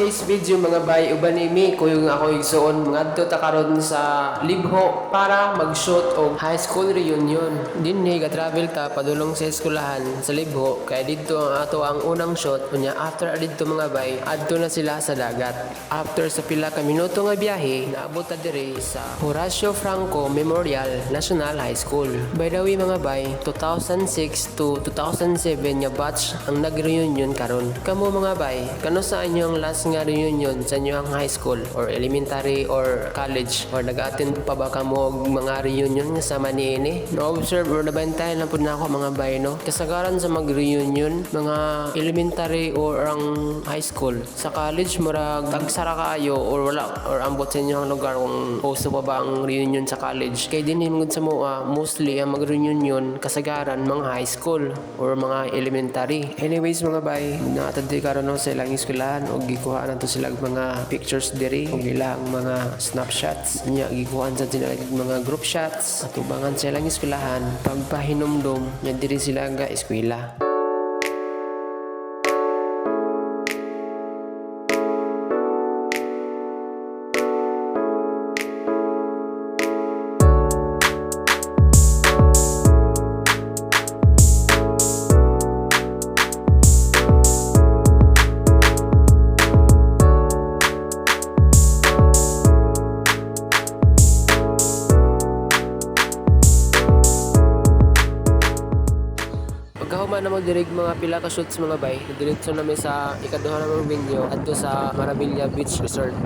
today's video mga bay, uban ni ko yung ako igsuon ngadto ta karon sa Libho para mag-shoot og high school reunion. Dinhi ga travel ta padulong sa eskwelahan sa Libho kay didto ang ato ang unang shoot unya after didto mga bay adto na sila sa dagat. After sa pila ka minuto nga biyahe naabot ta diri sa Horacio Franco Memorial National High School. By the way mga bay, 2006 to 2007 nga batch ang nag-reunion karon. Kamo mga bay, kano sa inyong last nga reunion sa inyong high school or elementary or college or nag-attend pa ba kamo og mga reunion nga sama niini? Na-observe or nabantayan lang pud nako mga bay no. Kasagaran sa mag-reunion mga elementary or ang high school. Sa college murag tagsara kaayo or wala or ambot sa inyong lugar kung uso pa ba ang reunion sa college. Kay dinhi mungod sa mua mostly ang mag-reunion kasagaran mga high school or mga elementary. Anyways mga bay, natadi karon no sa ilang eskwelahan og gikuha na to sila mga pictures diri og ilang mga snapshots nya gikuha sa sila mga group shots atubangan sa ilang eskwelahan pagpahinomdom nya diri sila nga eskwela. Pagkahuman na mo dirig mga pila ka shoots mga bay, diretso namin sa ikaduha namang venue adto sa Maravilla Beach Resort.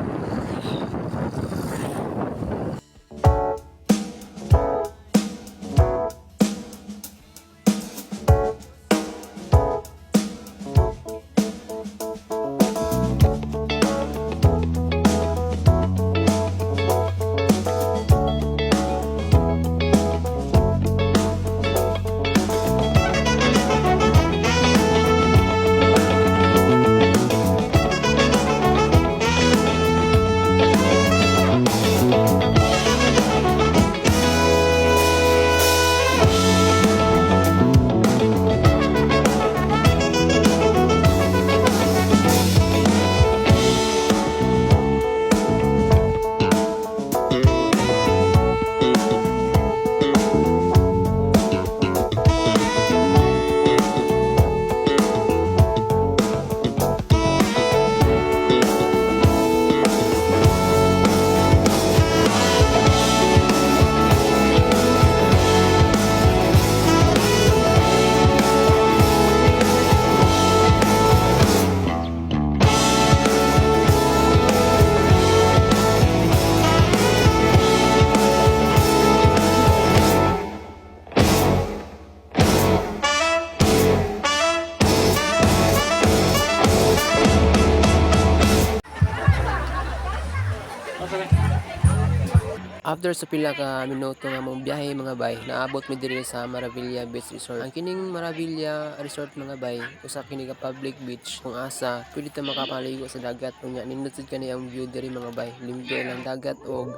After sa pila ka minuto nga mong biyahe mga bay, naabot mi diri sa Maravilla Beach Resort. Ang kining Maravilla Resort mga bay, usa kini ka public beach kung asa pwede ta makapaligo sa dagat unya nindot sad kani ang view diri mga bay. Limpyo lang dagat og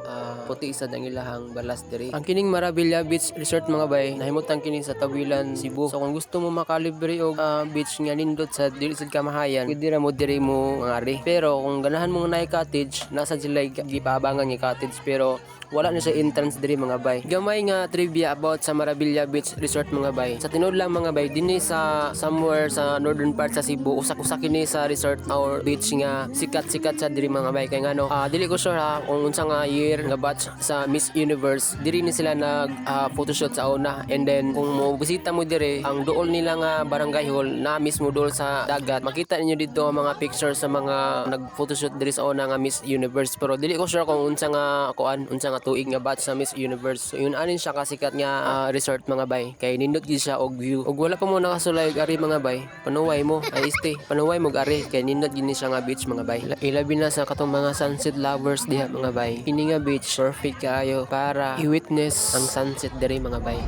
puti sad ang ilahang balas diri. Ang kining Maravilla Beach Resort mga bay, nahimutang kini sa Tawilan, Cebu. So kung gusto mo makalibre og beach nga nindot sa dili sad kamahayan, pwede ra mo diri mo ngari. Pero kung ganahan mo na cottage, nasa sila gipabangan nga cottage pero wala na sa entrance diri mga bay. Gamay nga trivia about sa Maravilla Beach Resort mga bay. Sa tinud lang mga bay, dinhi sa somewhere sa northern part sa Cebu, usa kini sa resort or beach nga sikat-sikat sa diri mga bay. Kay ngano, dili ko sure kung unsa nga year nga batch sa Miss Universe. Diri ni sila nag photoshoot sa una. And then kung mo bisita mo diri, ang duol nila nga barangay hall na mismo duol sa dagat. Makita ninyo dito ang mga pictures sa mga nag-photoshoot diri sa una nga Miss Universe. Pero dili ko sure kung unsa nga unsa nga tuig nga batch sa Miss Universe. So yun anin siya kasikat nga resort mga bay. Kay nindot gid siya og view. Og wala pa mo nakasulay ari mga bay. Panuway mo, ay este, panuway mo ari kay nindot gid ni siya nga beach mga bay. Ilabi na sa katong mga sunset lovers diha mga bay. Kini nga beach perfect kaayo para i-witness ang sunset diri mga bay.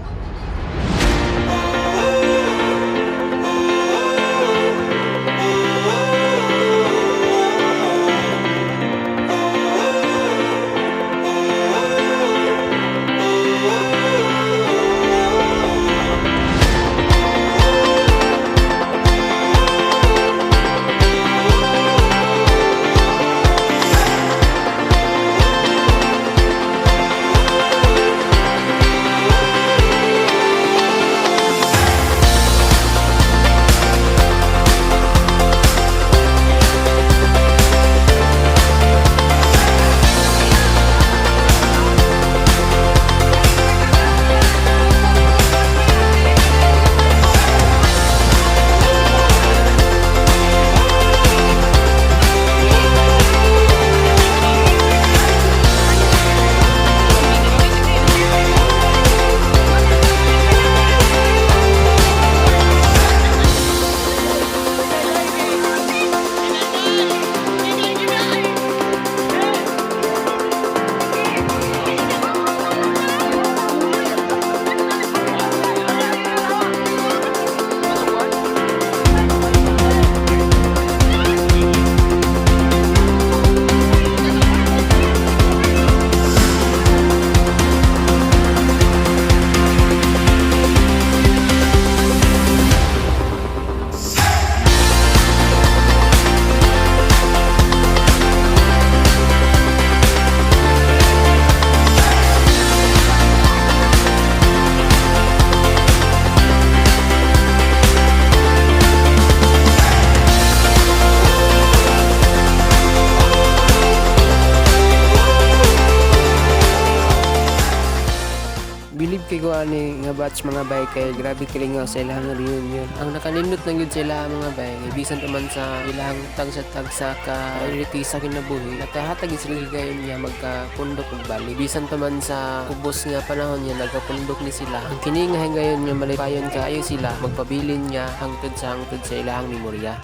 ani nga batch mga bay kay grabe kilingaw sa ilang reunion. Ang nakanindot lang yun sila mga bay, bisan pa man sa ilang tagsa-tagsa ka reality sa kinabuhi, nakahatag sila gayon niya magkapundok ug bali. Bisan pa man sa ubos nga panahon niya nagkapundok ni sila. Ang kini nga gayon nga malipayon kaayo sila magpabilin niya hangtod sa ilahang memorya.